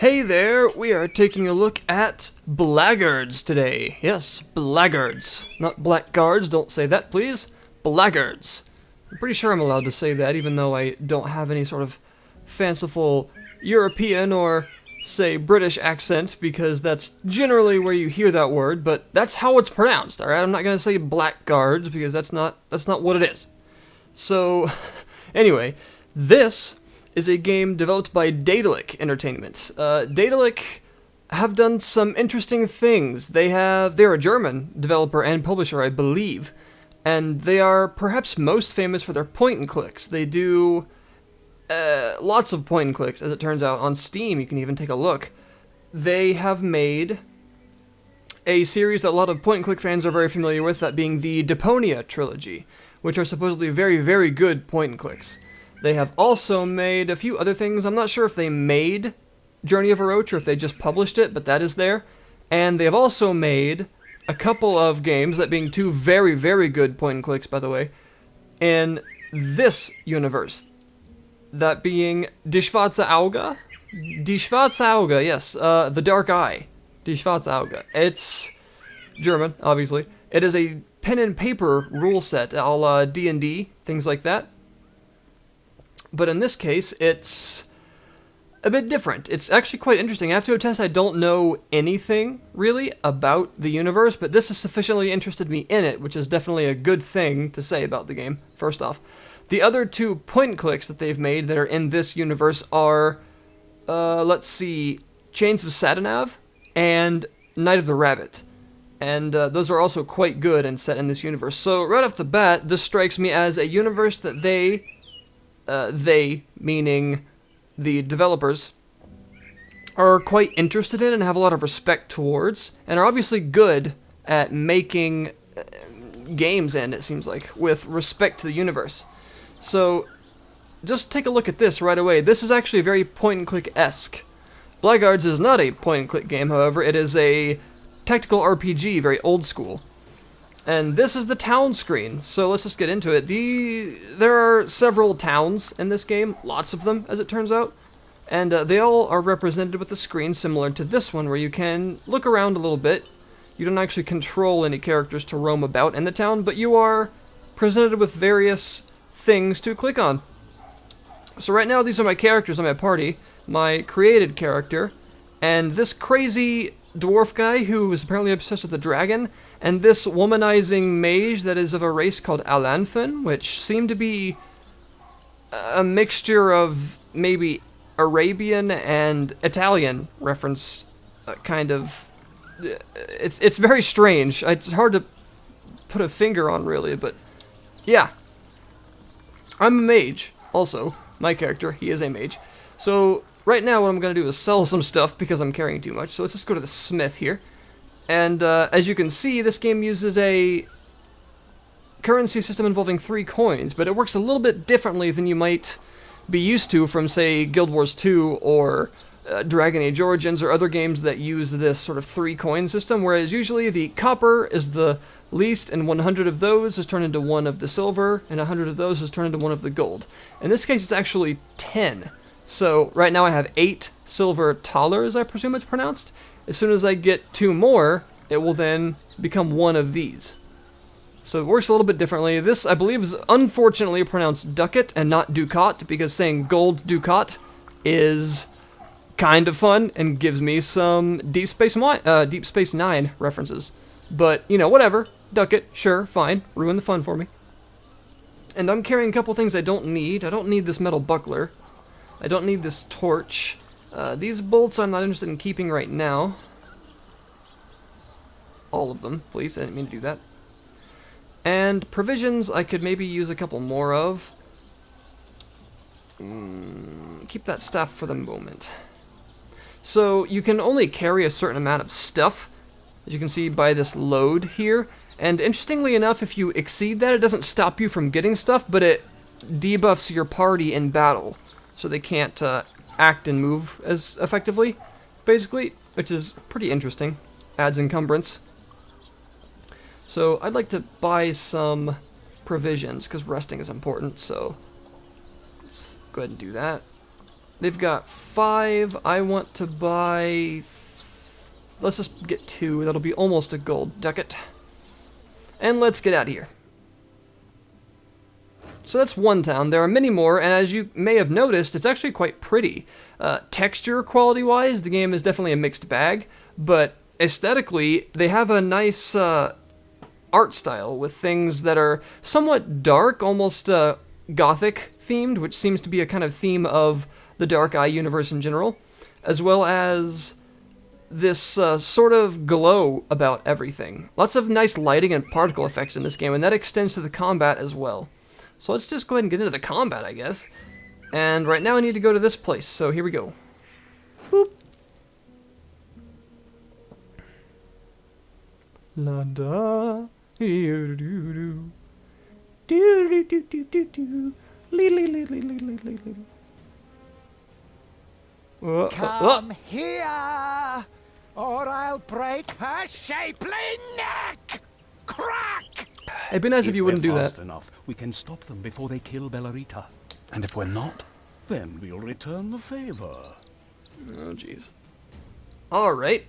Hey there, we are taking a look at Blackguards today. Yes, Blackguards. Not Blackguards, don't say that please. Blackguards. I'm pretty sure I'm allowed to say that even though I don't have any sort of fanciful European or, say, British accent, because that's generally where you hear that word, but that's how it's pronounced, alright? I'm not gonna say Blackguards because that's not what it is. So, anyway, this is a game developed by Daedelic Entertainment. Daedelic have done some interesting things. They're a German developer and publisher, I believe, and they are perhaps most famous for their point and clicks. They do lots of point and clicks, as it turns out. On Steam, you can even take a look. They have made a series that a lot of point and click fans are very familiar with, that being the Deponia trilogy, which are supposedly very, very good point and clicks. They have also made a few other things. I'm not sure if they made Journey of a Roach or if they just published it, but that is there. And they have also made a couple of games, that being two very, very good point and clicks, by the way, in this universe. That being Die Schwarze Auge? Die Schwarze Auge, yes, The Dark Eye. Die Schwarze Auge. It's German, obviously. It is a pen and paper rule set, a la D&D, things like that. But in this case, it's a bit different. It's actually quite interesting. I have to attest I don't know anything, really, about the universe, but this has sufficiently interested me in it, which is definitely a good thing to say about the game, first off. The other two point and clicks that they've made that are in this universe are, let's see, Chains of Satanav and Night of the Rabbit. And those are also quite good and set in this universe. So right off the bat, this strikes me as a universe that they, meaning the developers, are quite interested in and have a lot of respect towards, and are obviously good at making games in, it seems like, with respect to the universe. So, just take a look at this right away. This is actually very point-and-click-esque. Blackguards is not a point-and-click game, however. It is a tactical RPG, very old school. And this is the town screen, so let's just get into it. There are several towns in this game, lots of them, as it turns out, and they all are represented with a screen similar to this one, where you can look around a little bit. You don't actually control any characters to roam about in the town, but you are presented with various things to click on. So right now, these are my characters on my party, my created character, and this crazy dwarf guy who is apparently obsessed with the dragon, and this womanizing mage that is of a race called Alanthin, which seem to be a mixture of maybe Arabian and Italian reference, kind of. It's very strange. It's hard to put a finger on, really, but yeah. I'm a mage, also. My character, he is a mage. So right now what I'm going to do is sell some stuff because I'm carrying too much. So let's just go to the smith here. And as you can see, this game uses a currency system involving 3 coins, but it works a little bit differently than you might be used to from, say, Guild Wars 2 or Dragon Age Origins or other games that use this sort of 3 coin system, whereas usually the copper is the least, and 100 of those is turned into 1 of the silver, and 100 of those is turned into 1 of the gold. In this case, it's actually 10. So right now I have 8 silver thalers, I presume it's pronounced. As soon as I get 2 more, it will then become 1 of these. So it works a little bit differently. This, I believe, is unfortunately pronounced ducat and not ducat, because saying gold ducat is kind of fun and gives me some Deep Space Nine references. But, you know, whatever. Ducat, sure, fine. Ruin the fun for me. And I'm carrying a couple things I don't need. I don't need this metal buckler. I don't need this torch. These bolts I'm not interested in keeping right now. All of them, please. I didn't mean to do that. And provisions I could maybe use a couple more of. Keep that stuff for the moment. So you can only carry a certain amount of stuff, as you can see by this load here. And interestingly enough, if you exceed that, it doesn't stop you from getting stuff, but it debuffs your party in battle, so they can't act and move as effectively, basically, which is pretty interesting. Adds encumbrance. So I'd like to buy some provisions, because resting is important, so let's go ahead and do that. They've got 5. I want to buy... Let's just get 2. That'll be almost a gold ducat. And let's get out of here. So that's one town. There are many more, and as you may have noticed, it's actually quite pretty. Texture quality-wise, the game is definitely a mixed bag, but aesthetically, they have a nice art style with things that are somewhat dark, almost gothic themed, which seems to be a kind of theme of the Dark Eye universe in general, as well as this sort of glow about everything. Lots of nice lighting and particle effects in this game, and that extends to the combat as well. So let's just go ahead and get into the combat, I guess. And right now I need to go to this place, so here we go. Boop. La da, do do do, do do do do do do, lee lee lee lee lee lee lee. Come here, or I'll break her shapely neck! Crack! It'd be nice if you wouldn't do that. Fast enough, we can stop them before they kill Bellarita. And if we're not, then we'll return the favor. Oh, jeez. Alright.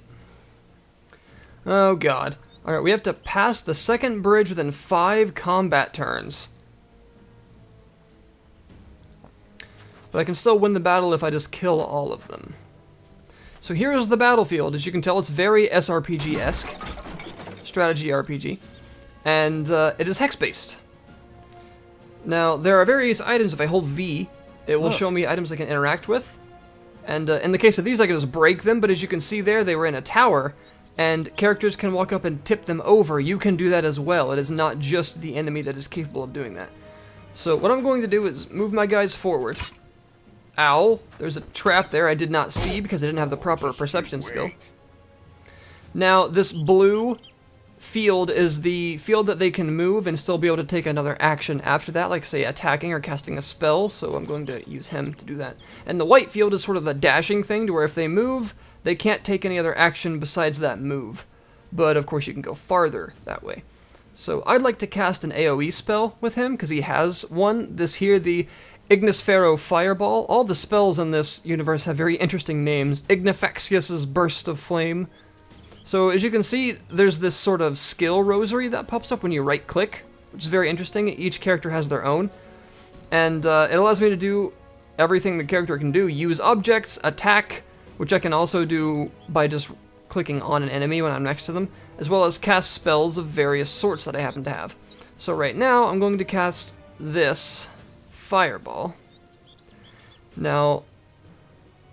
Oh, God. Alright, we have to pass the second bridge within 5 combat turns. But I can still win the battle if I just kill all of them. So here's the battlefield. As you can tell, it's very SRPG-esque. Strategy RPG. And it is hex-based. Now, there are various items. If I hold V, it will show me items I can interact with. And in the case of these, I can just break them, but as you can see there, they were in a tower, and characters can walk up and tip them over. You can do that as well. It is not just the enemy that is capable of doing that. So what I'm going to do is move my guys forward. Ow, there's a trap there I did not see because I didn't have the proper perception skill. Now, this blue field is the field that they can move and still be able to take another action after that, like say attacking or casting a spell, so I'm going to use him to do that. And the white field is sort of a dashing thing to where if they move, they can't take any other action besides that move. But of course you can go farther that way. So I'd like to cast an AoE spell with him, because he has one. This here, the Ignisfero Fireball. All the spells in this universe have very interesting names. Ignifaxius's Burst of Flame. So as you can see, there's this sort of skill rosary that pops up when you right-click, which is very interesting. Each character has their own. And it allows me to do everything the character can do. Use objects, attack, which I can also do by just clicking on an enemy when I'm next to them, as well as cast spells of various sorts that I happen to have. So right now, I'm going to cast this Fireball. Now,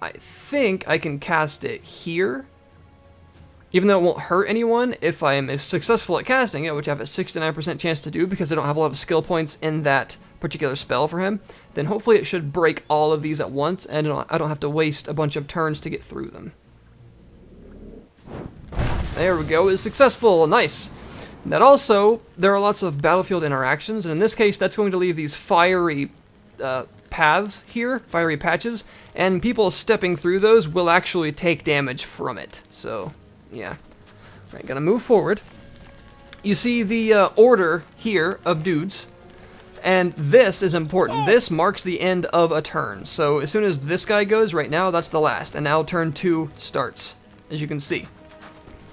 I think I can cast it here, even though it won't hurt anyone if I am successful at casting it, which I have a 69% chance to do because I don't have a lot of skill points in that particular spell for him. Then hopefully it should break all of these at once, and I don't have to waste a bunch of turns to get through them. There we go, it's successful, nice. And that also, there are lots of battlefield interactions, and in this case, that's going to leave these fiery paths here, fiery patches, and people stepping through those will actually take damage from it. So, yeah. Alright, gotta move forward. You see the order here of dudes, and this is important. This marks the end of a turn. So as soon as this guy goes, right now, that's the last, and now turn 2 starts, as you can see.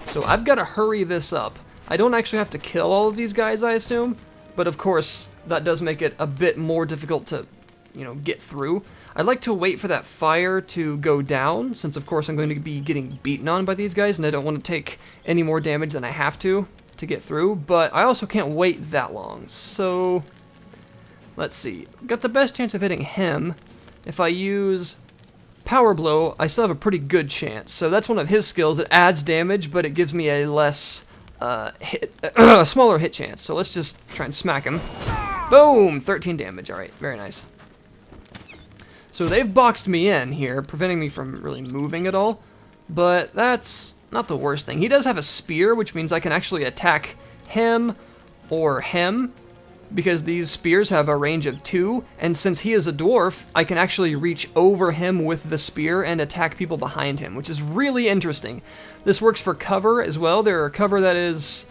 So I've got to hurry this up. I don't actually have to kill all of these guys, I assume, but of course, that does make it a bit more difficult to, get through. I'd like to wait for that fire to go down, since of course I'm going to be getting beaten on by these guys, and I don't want to take any more damage than I have to get through, but I also can't wait that long, so let's see. Got the best chance of hitting him. If I use Power Blow, I still have a pretty good chance. So that's one of his skills. It adds damage, but it gives me a less a smaller hit chance. So let's just try and smack him. Boom! 13 damage. Alright, very nice. So they've boxed me in here, preventing me from really moving at all. But that's not the worst thing. He does have a spear, which means I can actually attack him or him, because these spears have a range of 2, and since he is a dwarf, I can actually reach over him with the spear and attack people behind him, which is really interesting. This works for cover as well. There are cover that is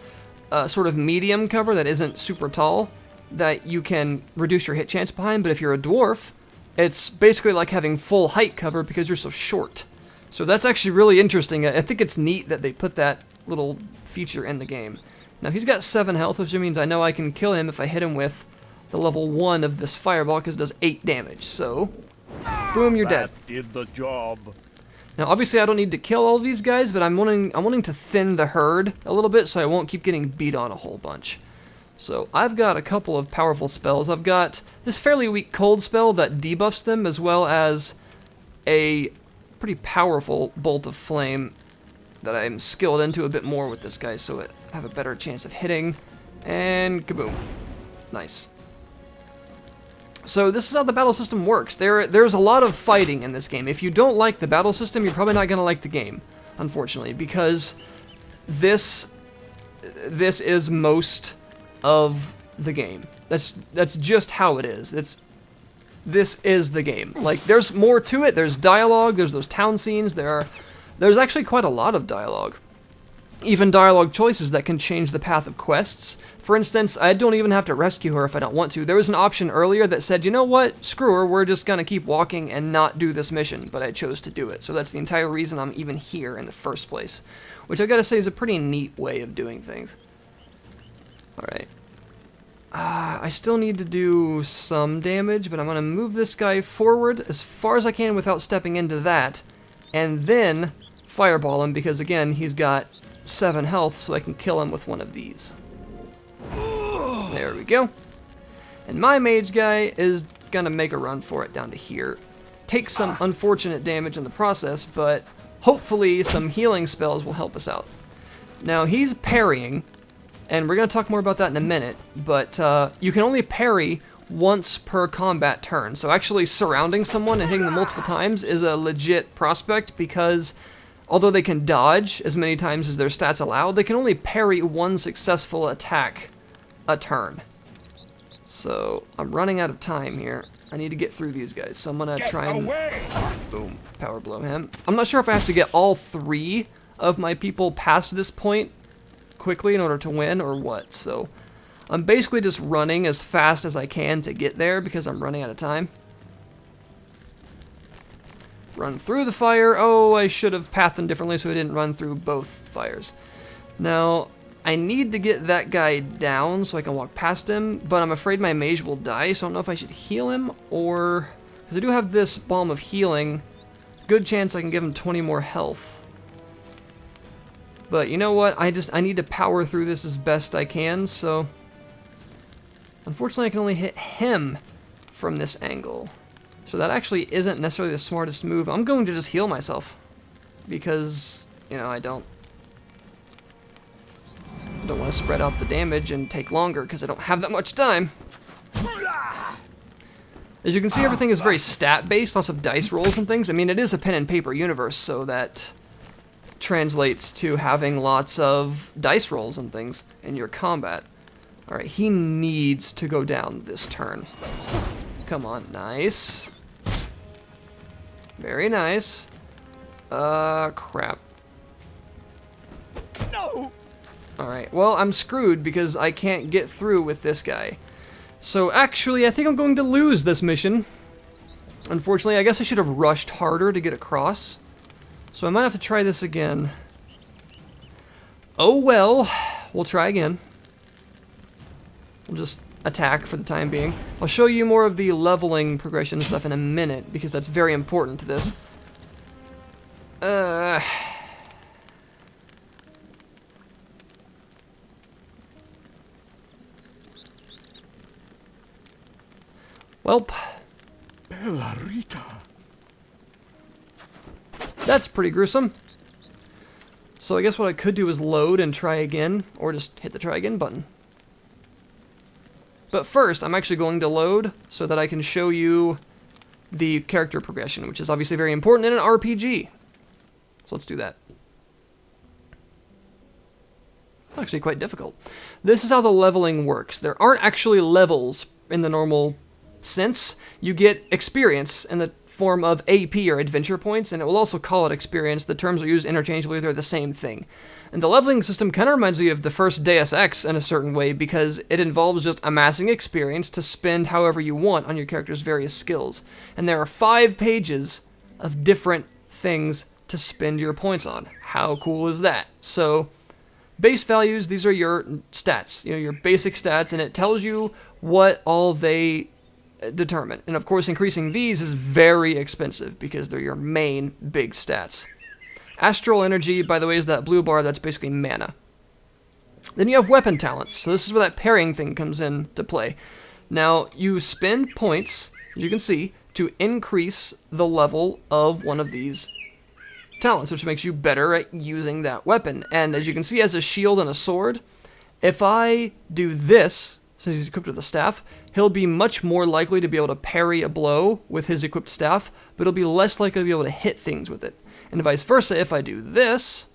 sort of medium cover that isn't super tall, that you can reduce your hit chance behind, but if you're a dwarf, it's basically like having full height cover because you're so short. So that's actually really interesting. I think it's neat that they put that little feature in the game. Now he's got 7 health, which means I know I can kill him if I hit him with the level 1 of this fireball, because it does 8 damage. So, boom, you're dead. That did the job. Now obviously I don't need to kill all of these guys, but I'm wanting to thin the herd a little bit so I won't keep getting beat on a whole bunch. So I've got a couple of powerful spells. I've got this fairly weak cold spell that debuffs them, as well as a pretty powerful bolt of flame that I'm skilled into a bit more with this guy, so I have a better chance of hitting. And kaboom. Nice. So this is how the battle system works. There's a lot of fighting in this game. If you don't like the battle system, you're probably not going to like the game, unfortunately, because this is most of the game. That's just how it is. This is the game. Like, there's more to it. There's dialogue. There's those town scenes. There's actually quite a lot of dialogue. Even dialogue choices that can change the path of quests. For instance, I don't even have to rescue her if I don't want to. There was an option earlier that said, you know what, screw her, we're just gonna keep walking and not do this mission, but I chose to do it. So that's the entire reason I'm even here in the first place. Which I gotta say is a pretty neat way of doing things. Alright. I still need to do some damage, but I'm gonna move this guy forward as far as I can without stepping into that. And then fireball him, because again, he's got 7 health, so I can kill him with one of these. There we go. And my mage guy is gonna make a run for it down to here. Take some unfortunate damage in the process, but hopefully some healing spells will help us out. Now he's parrying, and we're gonna talk more about that in a minute, but you can only parry once per combat turn. So actually surrounding someone and hitting them multiple times is a legit prospect, because although they can dodge as many times as their stats allow, they can only parry one successful attack a turn. So I'm running out of time here. I need to get through these guys, so I'm gonna try and boom, power blow him. I'm not sure if I have to get all 3 of my people past this point quickly in order to win or what. So I'm basically just running as fast as I can to get there because I'm running out of time. Run through the fire. Oh, I should have pathed them differently so I didn't run through both fires. Now, I need to get that guy down so I can walk past him, but I'm afraid my mage will die, so I don't know if I should heal him or... because I do have this Balm of Healing. Good chance I can give him 20 more health. But you know what? I need to power through this as best I can, so... unfortunately, I can only hit him from this angle. So that actually isn't necessarily the smartest move. I'm going to just heal myself. Because, you know, I don't want to spread out the damage and take longer because I don't have that much time. As you can see, everything is very stat-based, lots of dice rolls and things. I mean, it is a pen and paper universe, so that translates to having lots of dice rolls and things in your combat. Alright, he needs to go down this turn. Come on, nice. Very nice. Crap. No! Alright, well, I'm screwed because I can't get through with this guy. So actually, I think I'm going to lose this mission. Unfortunately, I guess I should have rushed harder to get across. So I might have to try this again. Oh well, we'll try again. We'll just attack for the time being. I'll show you more of the leveling progression stuff in a minute, because that's very important to this. Welp. Bellarita. That's pretty gruesome. So I guess what I could do is load and try again, or just hit the try again button. But first, I'm actually going to load so that I can show you the character progression, which is obviously very important in an RPG. So let's do that. It's actually quite difficult. This is how the leveling works. There aren't actually levels in the normal sense. You get experience in the form of AP, or adventure points, and it will also call it experience. The terms are used interchangeably, they're the same thing. And the leveling system kind of reminds me of the first Deus Ex in a certain way, because it involves just amassing experience to spend however you want on your character's various skills. And there are 5 pages of different things to spend your points on. How cool is that? So, base values, these are your stats, your basic stats, and it tells you what all they determine. And of course, increasing these is very expensive because they're your main big stats. Astral energy, by the way, is that blue bar. That's basically mana. Then you have weapon talents. So this is where that pairing thing comes into play. Now, you spend points, as you can see, to increase the level of one of these talents, which makes you better at using that weapon. And as you can see, as a shield and a sword, if I do this, since he's equipped with a staff, he'll be much more likely to be able to parry a blow with his equipped staff, but he'll be less likely to be able to hit things with it. And vice versa, if I do this,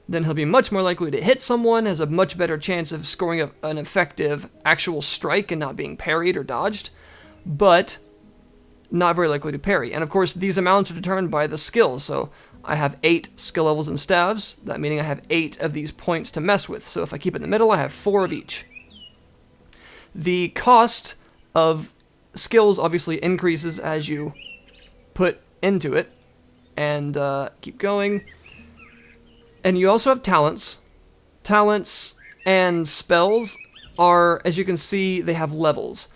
then he'll be much more likely to hit someone, has a much better chance of scoring an effective actual strike and not being parried or dodged, but not very likely to parry. And of course, these amounts are determined by the skill. So I have 8 skill levels in staves, that meaning I have 8 of these points to mess with. So if I keep it in the middle, I have 4 of each. The cost of skills obviously increases as you put into it. And keep going. And you also have talents. Talents and spells are, as you can see, they have levels.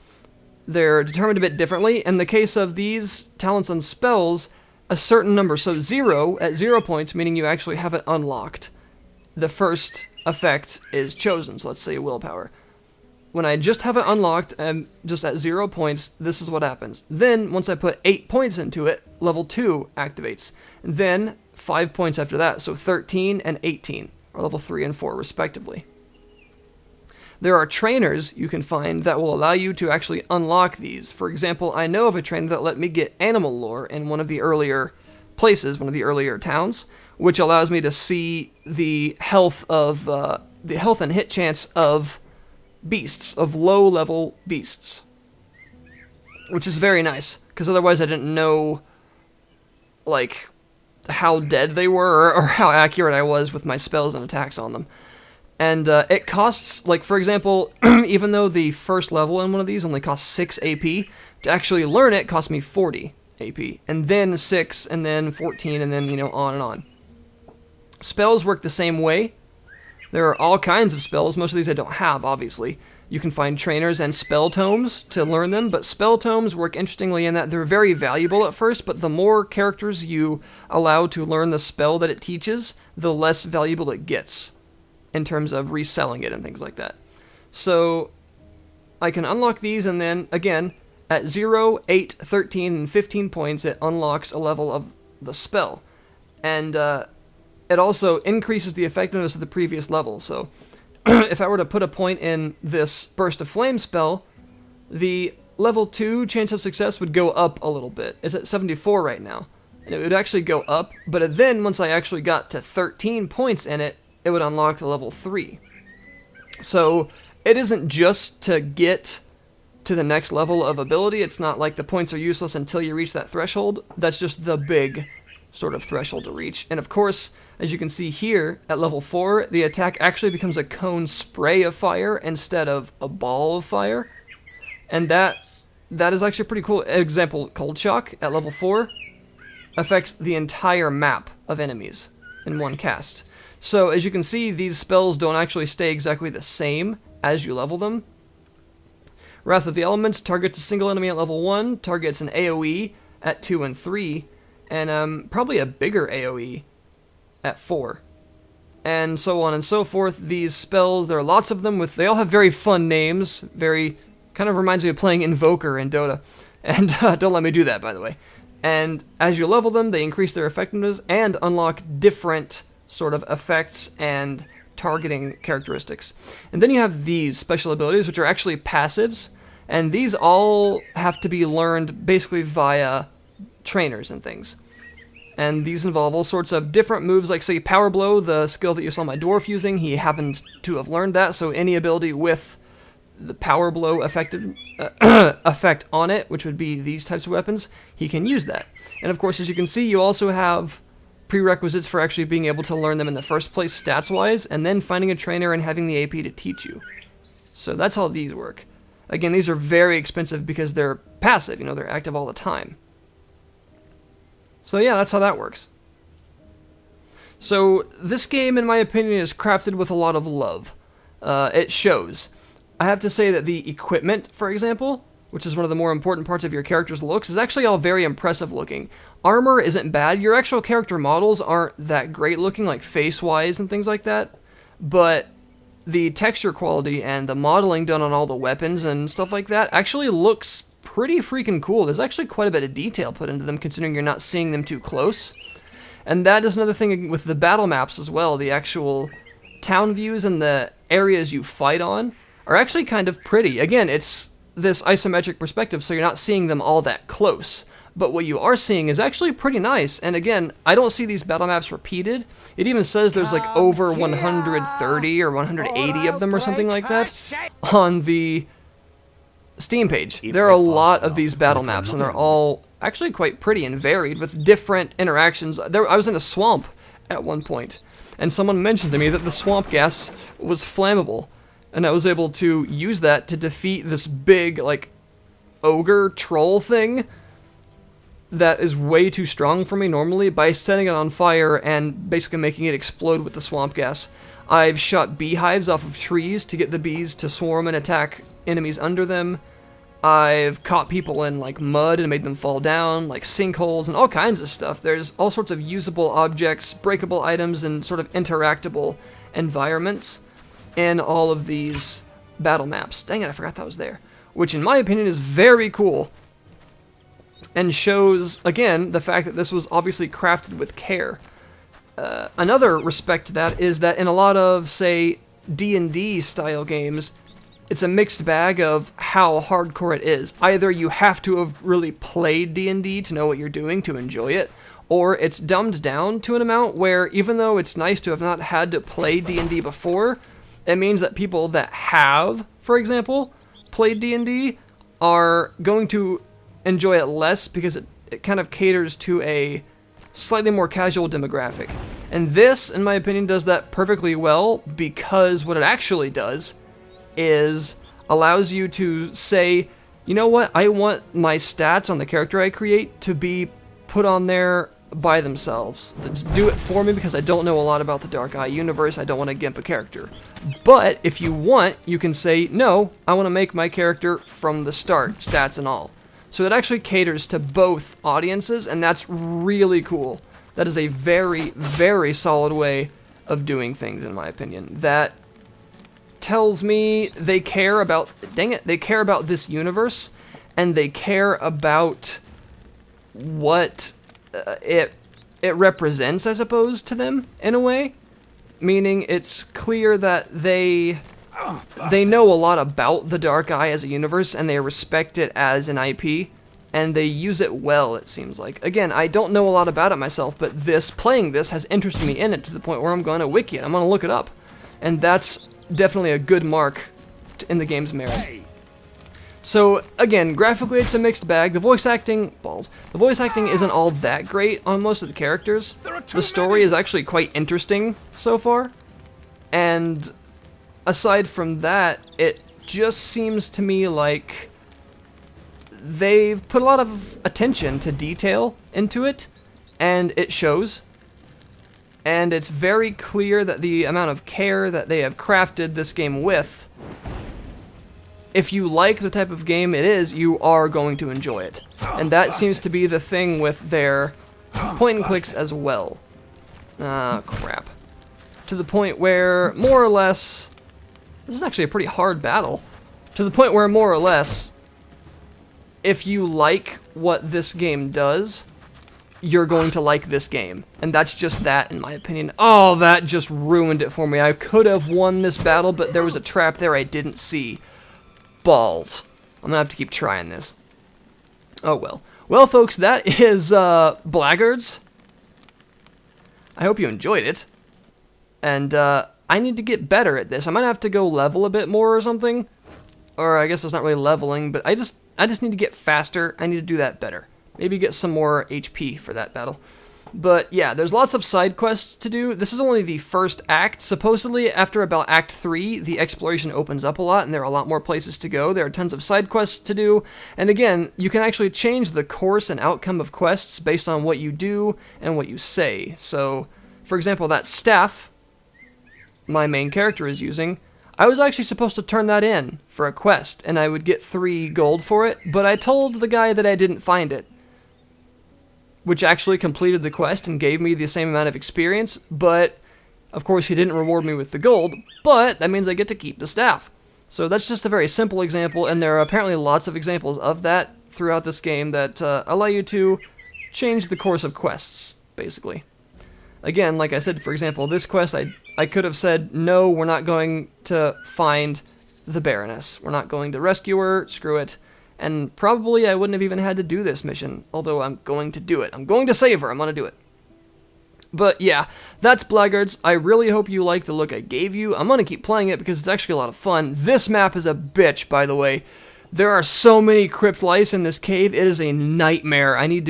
They're determined a bit differently. In the case of these talents and spells, a certain number, so 0 at 0 points, meaning you actually have it unlocked. The first effect is chosen, so let's say willpower. When I just have it unlocked and just at 0 points, this is what happens. Then, once I put 8 points into it, level 2 activates. And then, 5 points after that, so 13 and 18, or level 3 and 4 respectively. There are trainers you can find that will allow you to actually unlock these. For example, I know of a trainer that let me get animal lore in one of the earlier places, one of the earlier towns, which allows me to see the health and hit chance of beasts, of low-level beasts, which is very nice, because otherwise I didn't know, like, how dead they were, or how accurate I was with my spells and attacks on them. And it costs, like, for example, even though the first level in one of these only costs 6 AP, to actually learn it cost me 40 AP, and then 6, and then 14, and then, on and on. Spells work the same way. There are all kinds of spells. Most of these I don't have, obviously. You can find trainers and spell tomes to learn them, but spell tomes work interestingly in that they're very valuable at first, but the more characters you allow to learn the spell that it teaches, the less valuable it gets in terms of reselling it and things like that. So I can unlock these, and then, again, at 0, 8, 13, and 15 points, it unlocks a level of the spell. And it also increases the effectiveness of the previous level. So if I were to put a point in this Burst of Flame spell, the level 2 chance of success would go up a little bit. It's at 74 right now. And it would actually go up, but then once I actually got to 13 points in it, it would unlock the level 3. So it isn't just to get to the next level of ability. It's not like the points are useless until you reach that threshold. That's just the big sort of threshold to reach. And of course, as you can see here, at level 4, the attack actually becomes a cone spray of fire instead of a ball of fire. And that is actually a pretty cool example. Cold Shock at level 4 affects the entire map of enemies in one cast. So as you can see, these spells don't actually stay exactly the same as you level them. Wrath of the Elements targets a single enemy at level 1, targets an AoE at 2 and 3, and probably a bigger AoE at 4. And so on and so forth. These spells, there are lots of them, they all have very fun names, kind of reminds me of playing Invoker in Dota. And don't let me do that, by the way. And as you level them, they increase their effectiveness and unlock different sort of effects and targeting characteristics. And then you have these special abilities, which are actually passives, and these all have to be learned basically via trainers and things. And these involve all sorts of different moves, like, say, Power Blow, the skill that you saw my dwarf using. He happens to have learned that, so any ability with the power blow effect on it, which would be these types of weapons, he can use that. And of course, as you can see, you also have prerequisites for actually being able to learn them in the first place stats-wise, and then finding a trainer and having the AP to teach you. So that's how these work. Again, these are very expensive because they're passive, you know, they're active all the time. So yeah, that's how that works. So this game, in my opinion, is crafted with a lot of love. It shows. I have to say that the equipment, for example, which is one of the more important parts of your character's looks, is actually all very impressive looking. Armor isn't bad. Your actual character models aren't that great looking, like face-wise and things like that, but the texture quality and the modeling done on all the weapons and stuff like that actually looks pretty freaking cool. There's actually quite a bit of detail put into them, considering you're not seeing them too close. And that is another thing with the battle maps as well. The actual town views and the areas you fight on are actually kind of pretty. Again, it's this isometric perspective, so you're not seeing them all that close. But what you are seeing is actually pretty nice. And again, I don't see these battle maps repeated. It even says there's like over 130 or 180 of them or something like that on the Steam page. There are a lot of these battle maps, and they're all actually quite pretty and varied with different interactions. I was in a swamp at one point, and someone mentioned to me that the swamp gas was flammable, and I was able to use that to defeat this big, like, ogre troll thing that is way too strong for me normally by setting it on fire and basically making it explode with the swamp gas. I've shot beehives off of trees to get the bees to swarm and attack enemies under them. I've caught people in like mud and made them fall down, like sinkholes and all kinds of stuff. There's all sorts of usable objects, breakable items, and sort of interactable environments in all of these battle maps. Dang it, I forgot that was there. Which in my opinion is very cool and shows, again, the fact that this was obviously crafted with care. Another respect to that is that in a lot of, say, D&D style games, it's a mixed bag of how hardcore it is. Either you have to have really played D&D to know what you're doing to enjoy it, or it's dumbed down to an amount where even though it's nice to have not had to play D&D before, it means that people that have, for example, played D&D are going to enjoy it less because it kind of caters to a slightly more casual demographic. And this, in my opinion, does that perfectly well because what it actually does is allows you to say, you know what, I want my stats on the character I create to be put on there by themselves. To do it for me because I don't know a lot about the Dark Eye universe, I don't want to gimp a character. But if you want, you can say, no, I want to make my character from the start, stats and all. So it actually caters to both audiences, and that's really cool. That is a very, very solid way of doing things, in my opinion. That tells me they care about, dang it, they care about this universe, and they care about what it represents, I suppose, to them, in a way. Meaning it's clear that they know a lot about the Dark Eye as a universe, and they respect it as an IP, and they use it well, it seems like. Again, I don't know a lot about it myself, but playing this has interested me in it to the point where I'm going to wiki it, I'm going to look it up. And that's definitely a good mark in the game's merit. So, again, graphically it's a mixed bag. The voice acting, the voice acting isn't all that great on most of the characters. The story is actually quite interesting so far, and aside from that, it just seems to me like they've put a lot of attention to detail into it, and it shows. And it's very clear that the amount of care that they have crafted this game with, if you like the type of game it is, you are going to enjoy it. And that seems to be the thing with their point and clicks as well. Ah, crap. To the point where, more or less, this is actually a pretty hard battle. To the point where, more or less, if you like what this game does, you're going to like this game. And that's just that, in my opinion. Oh, that just ruined it for me. I could have won this battle, but there was a trap there I didn't see. Balls. I'm gonna have to keep trying this. Oh well. Well, folks, that is Blackguards. I hope you enjoyed it. And I need to get better at this. I might have to go level a bit more or something. or I guess it's not really leveling, but I just need to get faster. I need to do that better. Maybe get some more HP for that battle. But yeah, there's lots of side quests to do. This is only the first act. Supposedly, after about Act 3, the exploration opens up a lot, and there are a lot more places to go. There are tons of side quests to do. And again, you can actually change the course and outcome of quests based on what you do and what you say. So, for example, that staff my main character is using, I was actually supposed to turn that in for a quest, and I would get 3 gold for it, but I told the guy that I didn't find it, which actually completed the quest and gave me the same amount of experience, but of course he didn't reward me with the gold, but that means I get to keep the staff. So that's just a very simple example, and there are apparently lots of examples of that throughout this game that allow you to change the course of quests, basically. Again, like I said, for example, this quest, I could have said, no, we're not going to find the Baroness. We're not going to rescue her, screw it. And probably I wouldn't have even had to do this mission, although I'm going to do it. I'm going to save her, I'm going to do it. But yeah, that's Blackguards. I really hope you like the look I gave you. I'm going to keep playing it because it's actually a lot of fun. This map is a bitch, by the way. There are so many crypt lice in this cave, it is a nightmare. I need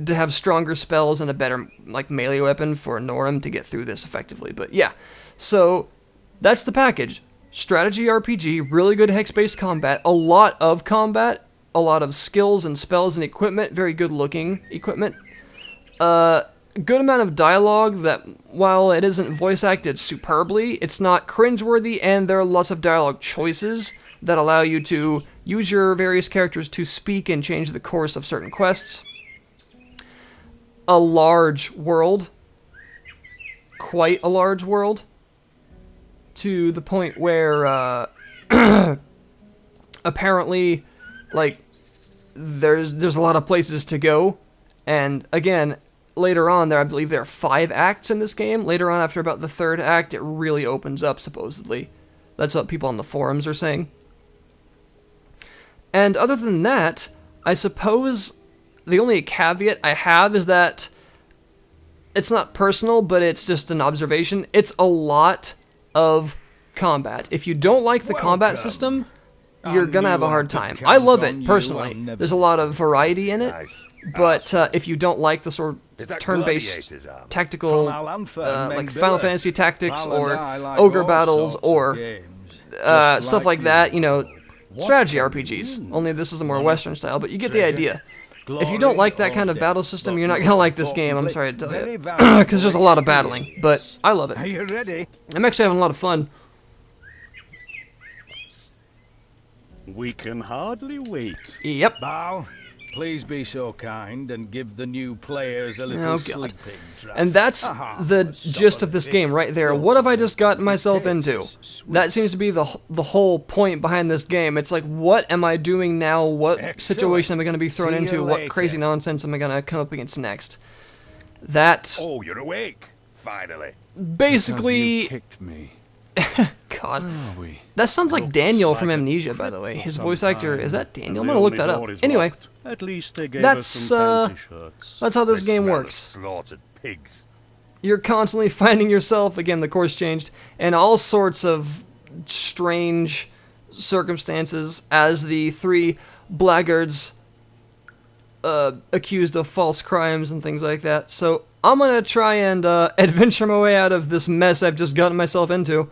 to have stronger spells and a better melee weapon for Norum to get through this effectively. But yeah, so that's the package. Strategy RPG, really good hex-based combat, a lot of skills and spells and equipment, very good looking equipment. Good amount of dialogue that, while it isn't voice acted superbly, it's not cringeworthy, and there are lots of dialogue choices that allow you to use your various characters to speak and change the course of certain quests. A large world, quite a large world, to the point where apparently, there's a lot of places to go, and again, later on I believe there are 5 acts in this game. Later on, after about the 3rd act, it really opens up, supposedly. That's what people on the forums are saying. And other than that, I suppose the only caveat I have is that it's not personal, but it's just an observation. It's a lot of combat. If you don't like the combat system, you're gonna have a hard time. I love it, personally. There's a lot of variety in it, but if you don't like the sort of turn-based tactical, like Final Fantasy Tactics or Ogre Battles or stuff like that, you know, strategy RPGs. Only this is a more Western style, but you get the idea. If you don't like that kind of battle system, you're not going to like this game, I'm sorry to tell you. Because there's a lot of battling, but I love it. Are you ready? I'm actually having a lot of fun. We can hardly wait. Yep. Bow, please be so kind and give the new players a little sleeping draft. And that's the gist of this game right there. What have I just gotten myself into? That seems to be the whole point behind this game. It's like, what am I doing now? What situation am I going to be thrown into? What crazy nonsense am I going to come up against next? That... Oh, you're awake, finally. Basically... You kicked me. God. That sounds like Daniel from Amnesia, by the way. His voice actor, is that Daniel? I'm gonna look that up. Anyway, at least they gave that's us some fancy shirts. that's how this They game smell works. of slaughtered pigs. You're constantly finding yourself, again, the course changed, in all sorts of strange circumstances as the 3 blackguards accused of false crimes and things like that. So I'm gonna try and adventure my way out of this mess I've just gotten myself into.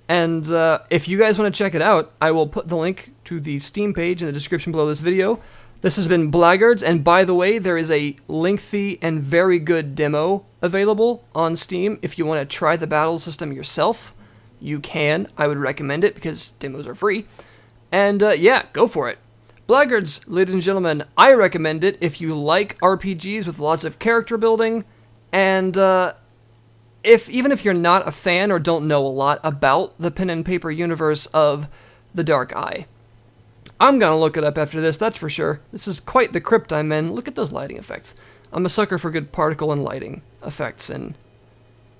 And if you guys want to check it out, I will put the link to the Steam page in the description below this video. This has been Blackguards, and by the way, there is a lengthy and very good demo available on Steam. If you want to try the battle system yourself, you can. I would recommend it because demos are free. And yeah, go for it. Blackguards, ladies and gentlemen, I recommend it if you like RPGs with lots of character building, and even if you're not a fan or don't know a lot about the pen and paper universe of The Dark Eye. I'm gonna look it up after this, that's for sure. This is quite the crypt I'm in. Look at those lighting effects. I'm a sucker for good particle and lighting effects in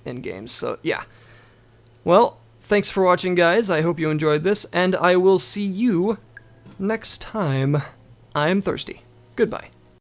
games, so yeah. Well, thanks for watching, guys. I hope you enjoyed this, and I will see you next time. I'm thirsty. Goodbye.